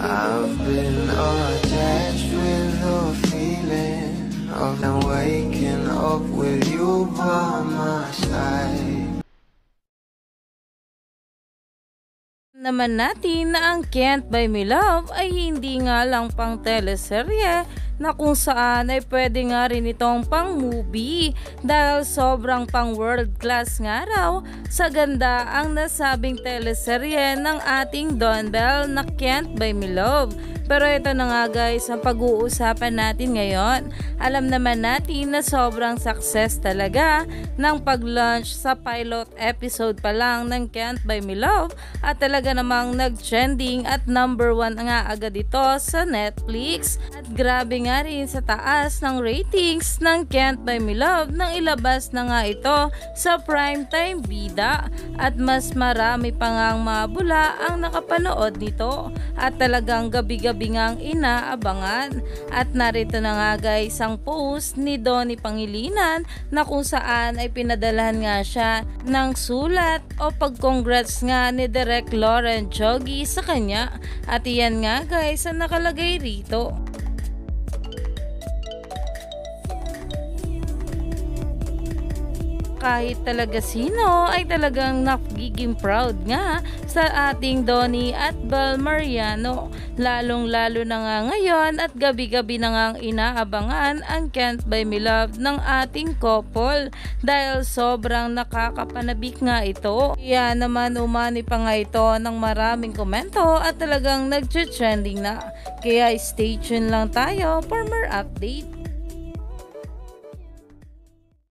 I've been attached with the feeling of now waking up with you by my side. Naman natin na ang Can't Buy Me Love ay hindi nga lang pang teleserye na kung saan ay pwede nga rin itong pang movie dahil sobrang pang world class nga raw sa ganda ang nasabing teleserye ng ating Don Bell na Can't Buy Me Love. Pero ito na nga guys ang pag-uusapan natin ngayon. Alam naman natin na sobrang success talaga ng pag-launch sa pilot episode pa lang ng Can't Buy Me Love at talaga namang nag-trending at number 1 nga agad ito sa Netflix. At grabe nga rin sa taas ng ratings ng Can't Buy Me Love nang ilabas na nga ito sa primetime bida at mas marami pa ngang mabula ang nakapanood nito at talagang gabi-gabi ngang inaabangan. At narito na nga guys ang post ni Donnie Pangilinan na kung saan ay pinadalahan nga siya ng sulat o pag-congrats nga ni Direk Lauren Jogi sa kanya at iyan nga guys ang nakalagay rito. Kahit talaga sino ay talagang nagiging proud nga sa ating Donnie at Bel Mariano. Lalong-lalo na nga ngayon at gabi-gabi na nga inaabangan ang Can't Buy Me Love ng ating couple dahil sobrang nakakapanabik nga ito. Kaya naman umani pa nga ito ng maraming komento at talagang nag-trending na. Kaya stay tuned lang tayo for more update.